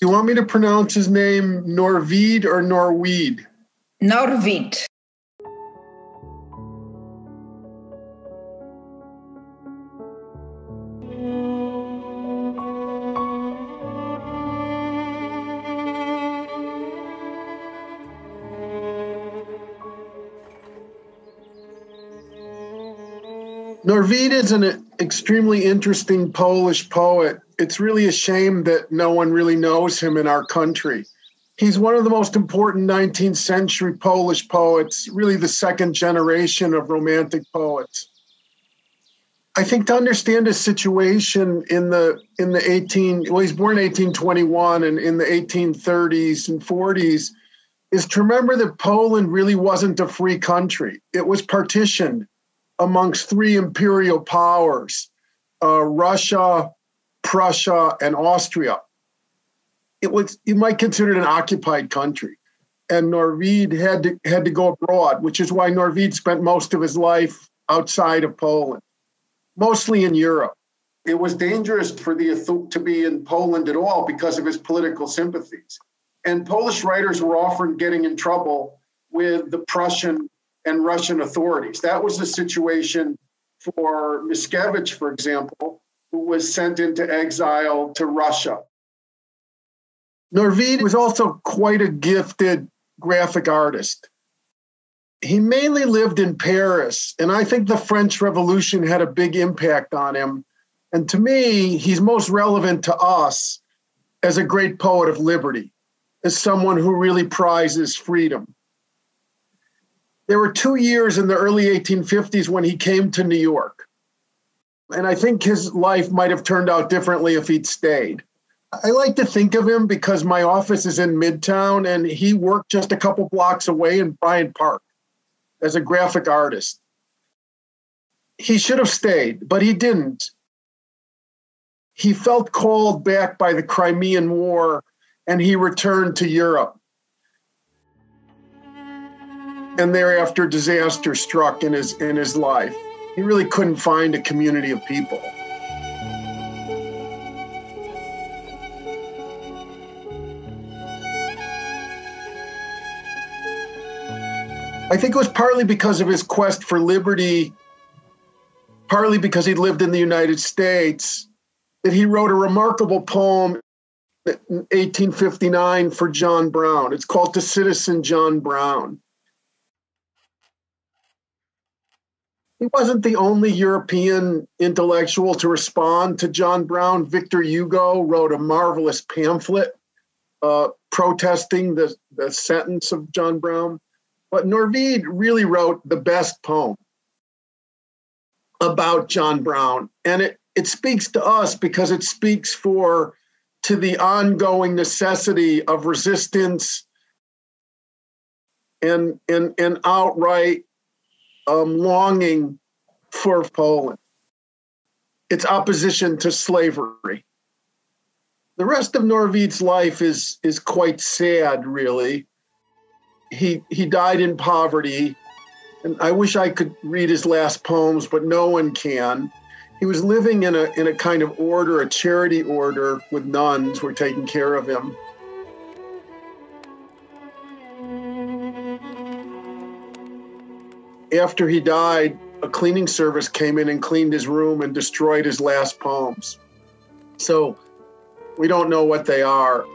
You want me to pronounce his name Norwid or Norwid? Norwid. Norwid is an extremely interesting Polish poet. It's really a shame that no one really knows him in our country. He's one of the most important 19th century Polish poets, really the second generation of Romantic poets. I think to understand his situation he's born in 1821 and in the 1830s and 40s, is to remember that Poland really wasn't a free country. It was partitioned amongst three imperial powers, Russia, Prussia, and Austria. You might consider it an occupied country. And Norwid had to go abroad, which is why Norwid spent most of his life outside of Poland, mostly in Europe. It was dangerous to be in Poland at all because of his political sympathies. And Polish writers were often getting in trouble with the Prussian and Russian authorities. That was the situation for Mickiewicz, for example, who was sent into exile to Russia. Norwid was also quite a gifted graphic artist. He mainly lived in Paris, and I think the French Revolution had a big impact on him. And to me, he's most relevant to us as a great poet of liberty, as someone who really prizes freedom. There were 2 years in the early 1850s when he came to New York. And I think his life might have turned out differently if he'd stayed. I like to think of him because my office is in Midtown and he worked just a couple blocks away in Bryant Park as a graphic artist. He should have stayed, but he didn't. He felt called back by the Crimean War and he returned to Europe. And thereafter, disaster struck in his life. He really couldn't find a community of people. I think it was partly because of his quest for liberty, partly because he lived in the United States, that he wrote a remarkable poem in 1859 for John Brown. It's called To Citizen John Brown. He wasn't the only European intellectual to respond to John Brown. Victor Hugo wrote a marvelous pamphlet protesting the sentence of John Brown. But Norwid really wrote the best poem about John Brown. And it speaks to us because it speaks to the ongoing necessity of resistance and outright longing for Poland, its opposition to slavery. The rest of Norwid's life is quite sad, really. He died in poverty, and I wish I could read his last poems, but no one can. He was living in a kind of order, a charity order, with nuns who were taking care of him. After he died, a cleaning service came in and cleaned his room and destroyed his last poems. So we don't know what they are.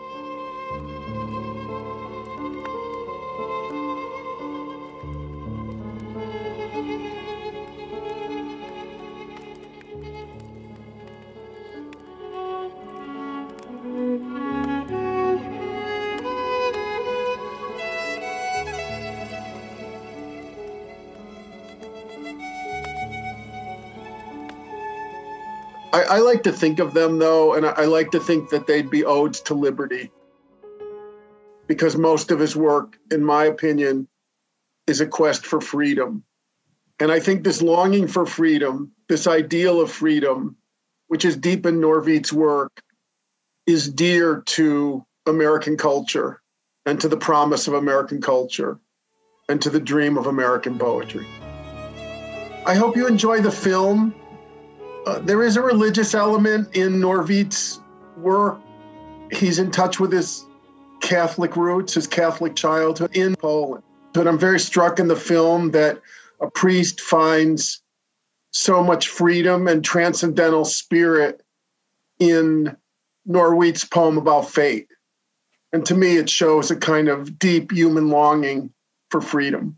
I like to think of them, though, and I like to think that they'd be odes to liberty, because most of his work, in my opinion, is a quest for freedom. And I think this longing for freedom, this ideal of freedom, which is deep in Norwid's work, is dear to American culture and to the promise of American culture and to the dream of American poetry. I hope you enjoy the film. There is a religious element in Norwid's work, He's in touch with his Catholic roots, his Catholic childhood in Poland. But I'm very struck in the film that a priest finds so much freedom and transcendental spirit in Norwid's poem about fate. And to me, it shows a kind of deep human longing for freedom.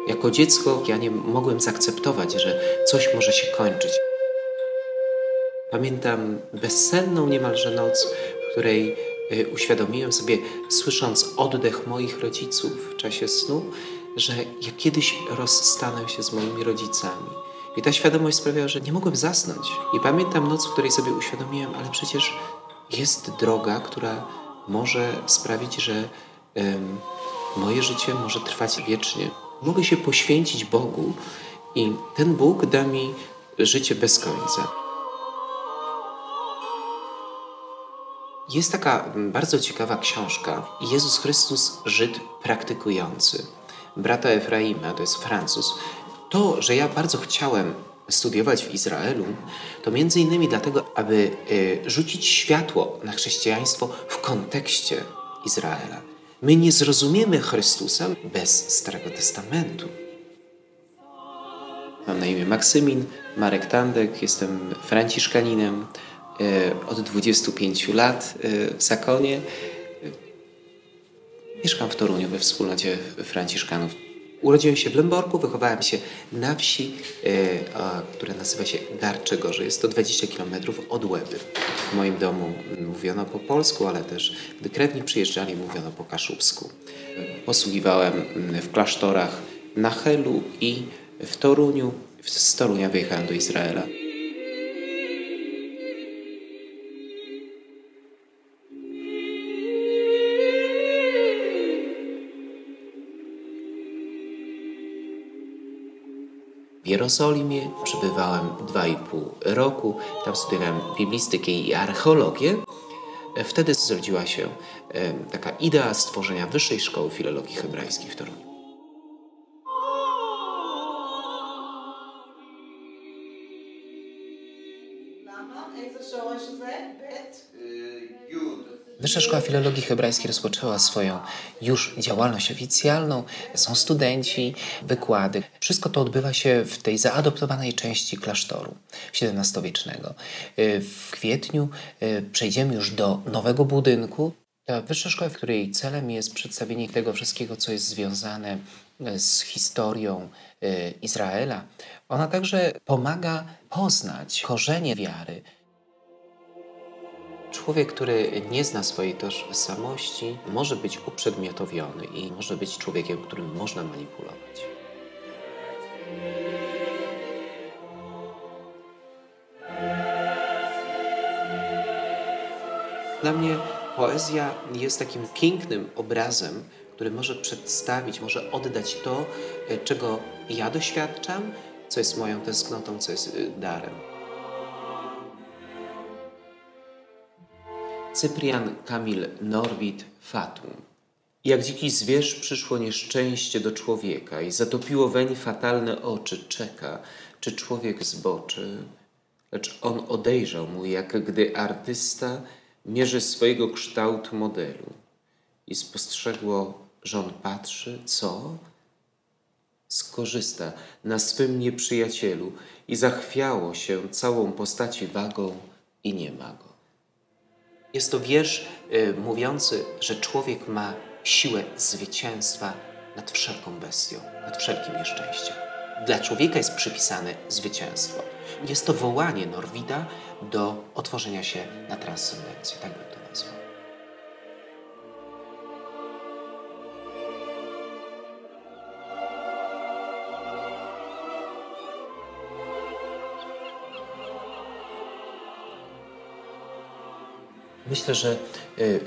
Jako dziecko ja nie mogłem zaakceptować, że coś może się kończyć. Pamiętam bezsenną niemalże noc, w której uświadomiłem sobie, słysząc oddech moich rodziców w czasie snu, że ja kiedyś rozstanę się z moimi rodzicami. I ta świadomość sprawiała, że nie mogłem zasnąć. I pamiętam noc, w której sobie uświadomiłem, ale przecież jest droga, która może sprawić, że moje życie może trwać wiecznie. Mogę się poświęcić Bogu i ten Bóg da mi życie bez końca. Jest taka bardzo ciekawa książka Jezus Chrystus, Żyd praktykujący, brata Efraima, to jest Francuz. To, że ja bardzo chciałem studiować w Izraelu, to między innymi dlatego, aby rzucić światło na chrześcijaństwo w kontekście Izraela. My nie zrozumiemy Chrystusa bez Starego Testamentu. Mam na imię Maksymin, Marek Tandek, jestem franciszkaninem od 25 lat w zakonie. Mieszkam w Toruniu we wspólnocie franciszkanów. Urodziłem się w Lęborku, wychowałem się na wsi, która nazywa się Garczegorze. Jest to 20 km od Łeby. W moim domu mówiono po polsku, ale też gdy krewni przyjeżdżali, mówiono po kaszubsku. Posługiwałem w klasztorach na Helu i w Toruniu. Z Torunia wyjechałem do Izraela. W Jerozolimie przebywałem 2,5 roku. Tam studiowałem biblistykę i archeologię. Wtedy zrodziła się taka idea stworzenia Wyższej Szkoły Filologii Hebrajskiej w Toruniu. Wyższa Szkoła Filologii Hebrajskiej rozpoczęła swoją już działalność oficjalną. Są studenci, wykłady. Wszystko to odbywa się w tej zaadoptowanej części klasztoru XVII-wiecznego. W kwietniu przejdziemy już do nowego budynku. Ta Wyższa Szkoła, w której celem jest przedstawienie tego wszystkiego, co jest związane z historią Izraela, ona także pomaga poznać korzenie wiary. Człowiek, który nie zna swojej tożsamości, może być uprzedmiotowiony i może być człowiekiem, którym można manipulować. Dla mnie poezja jest takim pięknym obrazem, który może przedstawić, może oddać to, czego ja doświadczam, co jest moją tęsknotą, co jest darem. Cyprian Kamil Norwid, Fatum. Jak dziki zwierz przyszło nieszczęście do człowieka i zatopiło weń fatalne oczy, czeka, czy człowiek zboczy. Lecz on odejrzał mu, jak gdy artysta mierzy swojego kształtu modelu i spostrzegło, że on patrzy, co? Skorzysta na swym nieprzyjacielu i zachwiało się całą postaci wagą i nie ma go. Jest to wiersz mówiący, że człowiek ma siłę zwycięstwa nad wszelką bestią, nad wszelkim nieszczęściem. Dla człowieka jest przypisane zwycięstwo. Jest to wołanie Norwida do otworzenia się na transcendencję, tak bym to nazwał. Myślę, że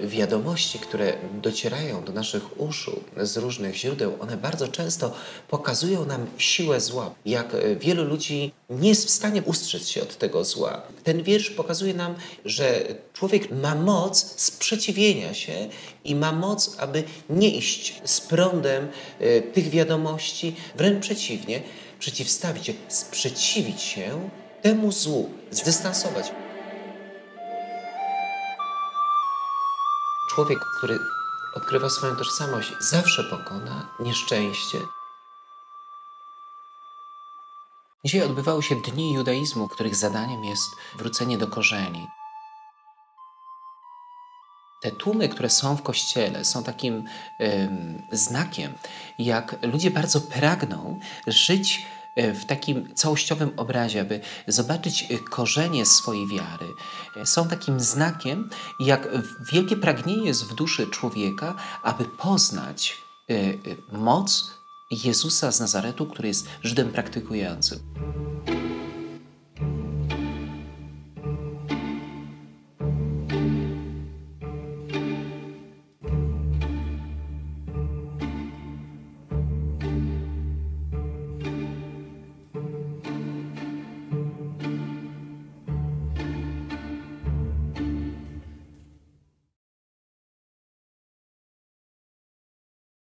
wiadomości, które docierają do naszych uszu z różnych źródeł, one bardzo często pokazują nam siłę zła. Jak wielu ludzi nie jest w stanie ustrzec się od tego zła. Ten wiersz pokazuje nam, że człowiek ma moc sprzeciwienia się i ma moc, aby nie iść z prądem tych wiadomości, wręcz przeciwnie, przeciwstawić się, sprzeciwić się temu złu, zdystansować. Człowiek, który odkrywa swoją tożsamość, zawsze pokona nieszczęście. Dzisiaj odbywały się dni judaizmu, których zadaniem jest wrócenie do korzeni. Te tłumy, które są w Kościele, są takim znakiem, jak ludzie bardzo pragną żyć w takim całościowym obrazie, aby zobaczyć korzenie swojej wiary. Są takim znakiem, jak wielkie pragnienie jest w duszy człowieka, aby poznać moc Jezusa z Nazaretu, który jest Żydem praktykującym.